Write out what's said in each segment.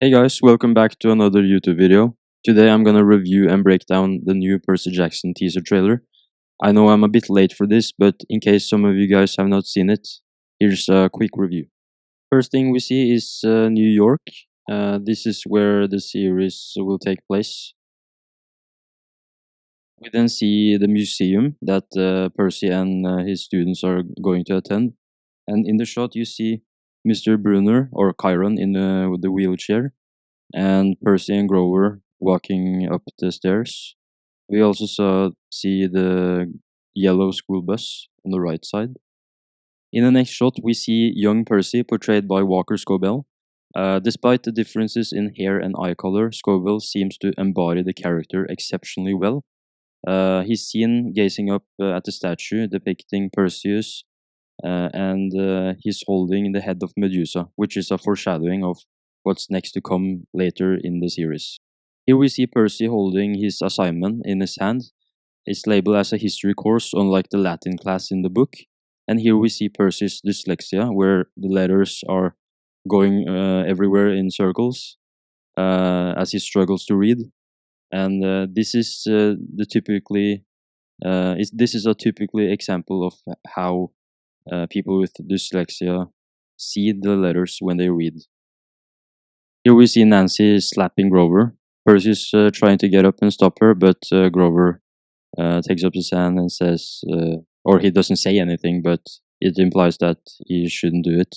Hey guys, welcome back to another YouTube video. Today I'm gonna review and break down the new Percy Jackson teaser trailer. I know I'm a bit late for this, but in case some of you guys have not seen it, here's a quick review. First thing we see is New York. This is where the series will take place. We then see the museum that Percy and his students are going to attend. And in the shot you see Mr. Brunner, or Chiron, in with the wheelchair, and Percy and Grover walking up the stairs. We also see the yellow school bus on the right side. In the next shot, we see young Percy portrayed by Walker Scobell. Despite the differences in hair and eye color, Scobell seems to embody the character exceptionally well. He's seen gazing up at the statue depicting Perseus, and he's holding the head of Medusa, which is a foreshadowing of what's next to come later in the series. Here we see Percy holding his assignment in his hand. It's labeled as a history course, unlike the Latin class in the book. And here we see Percy's dyslexia, where the letters are going everywhere in circles as he struggles to read. And this is this is a typically example of how people with dyslexia see the letters when they read. Here we see Nancy slapping Grover. Percy's trying to get up and stop her, but Grover takes up his hand and says, or he doesn't say anything, but it implies that he shouldn't do it.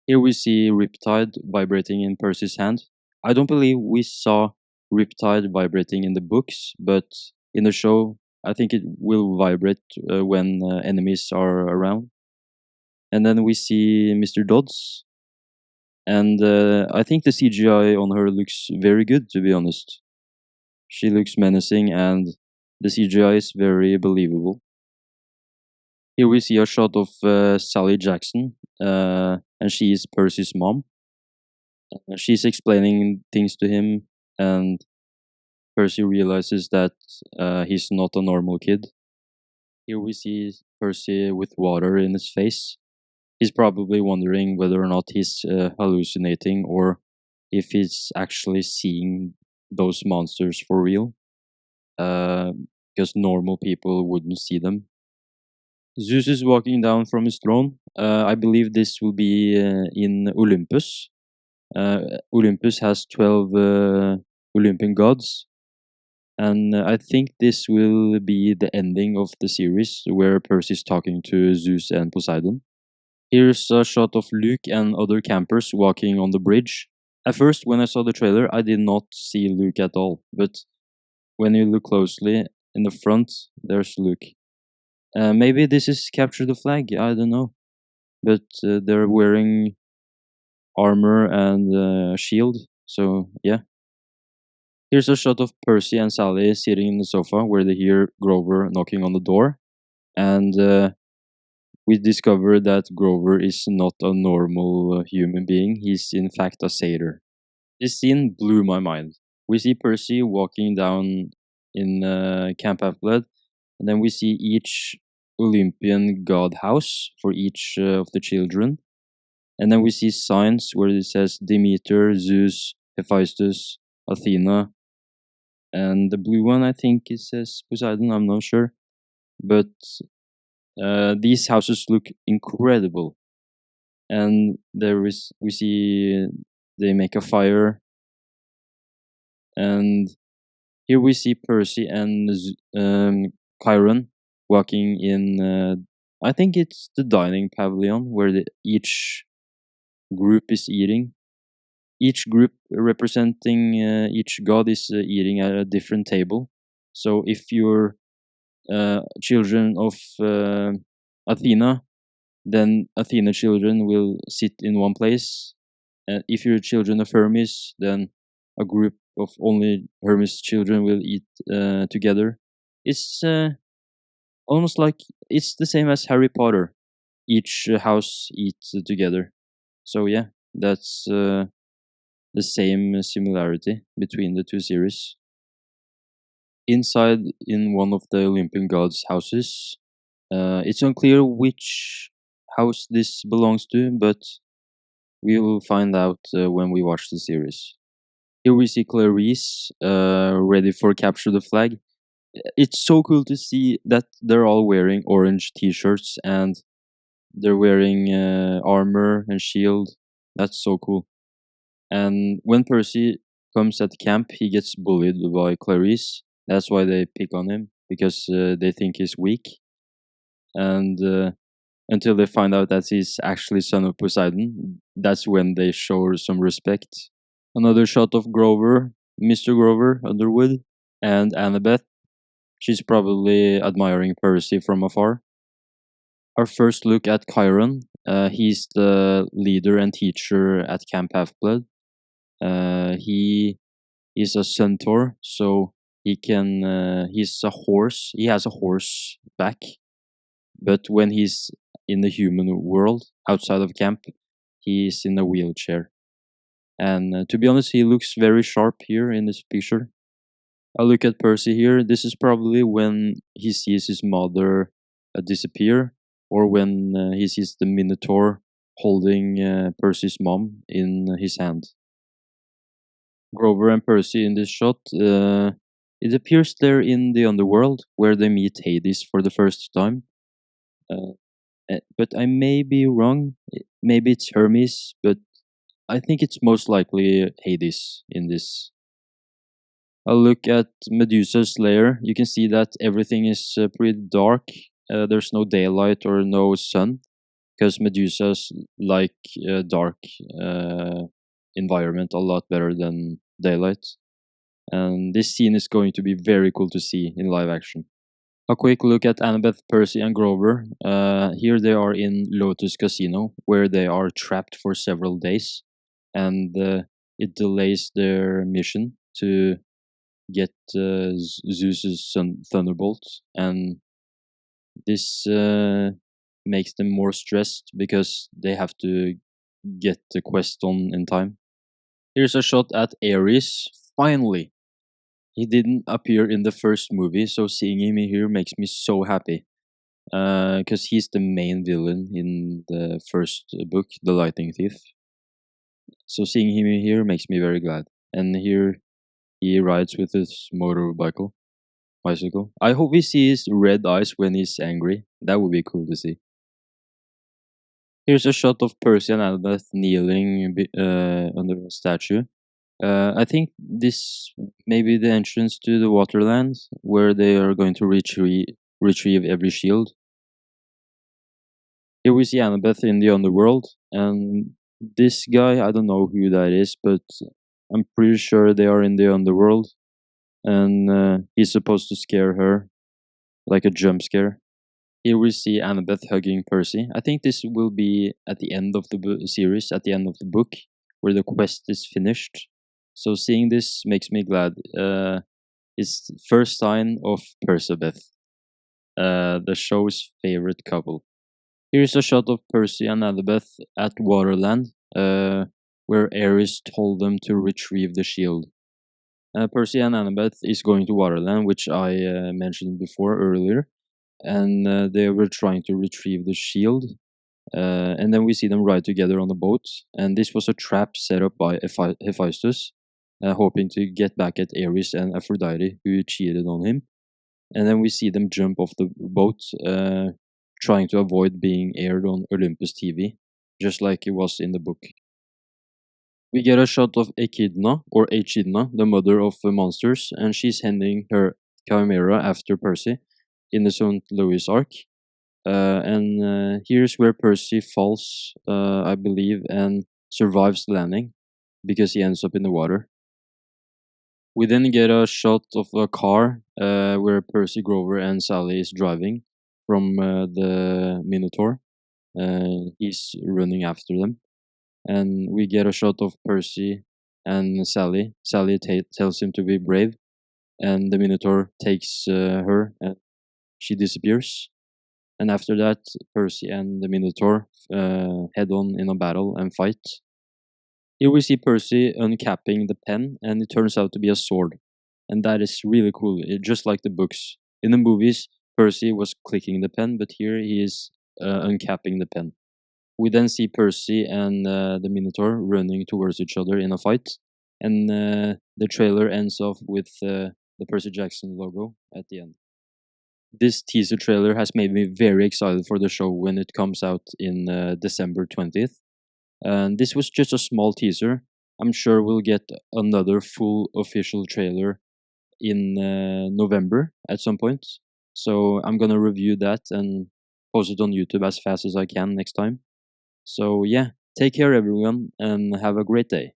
Here we see Riptide vibrating in Percy's hand. I don't believe we saw Riptide vibrating in the books, but in the show, I think it will vibrate when enemies are around. And then we see Mr. Dodds, and I think the CGI on her looks very good, to be honest. She looks menacing, and the CGI is very believable. Here we see a shot of Sally Jackson, and she is Percy's mom. She's explaining things to him, and Percy realizes that he's not a normal kid. Here we see Percy with water in his face. He's probably wondering whether or not he's hallucinating, or if he's actually seeing those monsters for real, because normal people wouldn't see them. Zeus is walking down from his throne. I believe this will be in Olympus. Olympus has 12 Olympian gods, and I think this will be the ending of the series where Percy is talking to Zeus and Poseidon. Here's a shot of Luke and other campers walking on the bridge. At first, when I saw the trailer, I did not see Luke at all, but when you look closely in the front, there's Luke. Maybe this is Capture the Flag, I don't know. But they're wearing armor and shield, so yeah. Here's a shot of Percy and Sally sitting in the sofa where they hear Grover knocking on the door. And we discover that Grover is not a normal human being. He's in fact a satyr. This scene blew my mind. We see Percy walking down in Camp Half-Blood, and then we see each Olympian god house for each of the children. And then we see signs where it says Demeter, Zeus, Hephaestus, Athena, and the blue one I think it says Poseidon, I'm not sure. But these houses look incredible. And we see they make a fire. And here we see Percy and Chiron walking in, I think it's the dining pavilion where each group is eating. Each group representing each god is eating at a different table. So if you're children of Athena, then Athena children will sit in one place. If you're children of Hermes, then a group of only Hermes children will eat together. It's almost like it's the same as Harry Potter. Each house eats together. So yeah, that's the same similarity between the two series. Inside, in one of the Olympian gods' houses, it's unclear which house this belongs to, but We will find out when we watch the series. Here we see Clarice ready for capture the flag. It's so cool to see that they're all wearing orange t-shirts and they're wearing armor and shield. That's so cool. And when Percy comes at camp, he gets bullied by Clarice. That's why they pick on him because they think he's weak. And until they find out that he's actually son of Poseidon, that's when they show some respect. Another shot of Grover, Mr. Grover Underwood, and Annabeth. She's probably admiring Percy from afar. Our first look at Chiron. He's the leader and teacher at Camp Half-Blood. He is a centaur, so he can. He's a horse. He has a horse back, but when he's in the human world outside of camp, he's in a wheelchair. And to be honest, he looks very sharp here in this picture. I look at Percy here. This is probably when he sees his mother disappear, or when he sees the Minotaur holding Percy's mom in his hand. Grover and Percy in this shot. It appears they're in the underworld where they meet Hades for the first time. But I may be wrong. Maybe it's Hermes, but I think it's most likely Hades in this. A look at Medusa's lair. You can see that everything is pretty dark. There's no daylight or no sun because Medusa's like dark environment a lot better than daylight. And this scene is going to be very cool to see in live action. A quick look at Annabeth, Percy, and Grover. Here they are in Lotus Casino, where they are trapped for several days, and it delays their mission to get Zeus's thunderbolt, and this makes them more stressed because they have to get the quest on in time. Here's a shot at Ares. Finally, he didn't appear in the first movie, so seeing him here makes me so happy. Because he's the main villain in the first book, The Lightning Thief. So seeing him here makes me very glad. And here he rides with his motorcycle. Bicycle. I hope we see his red eyes when he's angry. That would be cool to see. Here's a shot of Percy and Albert kneeling under a statue. I think this may be the entrance to the Waterland, where they are going to retrieve every shield. Here we see Annabeth in the underworld, and this guy, I don't know who that is, but I'm pretty sure they are in the underworld, and he's supposed to scare her, like a jump scare. Here we see Annabeth hugging Percy. I think this will be at the end of the series, at the end of the book, where the quest is finished. So seeing this makes me glad. It's the first sign of Percabeth, the show's favorite couple. Here's a shot of Percy and Annabeth at Waterland, where Ares told them to retrieve the shield. Percy and Annabeth is going to Waterland, which I mentioned before earlier, and they were trying to retrieve the shield. And then we see them ride together on a boat, and this was a trap set up by Hephaestus, hoping to get back at Ares and Aphrodite, who cheated on him. And then we see them jump off the boat, trying to avoid being aired on Olympus TV, just like it was in the book. We get a shot of Echidna, or Echidna, the mother of the monsters, and she's handing her chimera after Percy in the St. Louis arc. And here's where Percy falls, I believe, and survives the landing because he ends up in the water. We then get a shot of a car where Percy, Grover, and Sally is driving from the Minotaur. He's running after them. And we get a shot of Percy and Sally. Sally tells him to be brave, and the Minotaur takes her and she disappears. And after that, Percy and the Minotaur head on in a battle and fight. Here we see Percy uncapping the pen, and it turns out to be a sword. And that is really cool, just like the books. In the movies, Percy was clicking the pen, but here he is uncapping the pen. We then see Percy and the Minotaur running towards each other in a fight, and the trailer ends off with the Percy Jackson logo at the end. This teaser trailer has made me very excited for the show when it comes out in December 20th. And this was just a small teaser. I'm sure we'll get another full official trailer in November at some point. So I'm gonna review that and post it on YouTube as fast as I can next time. So yeah, take care everyone and have a great day.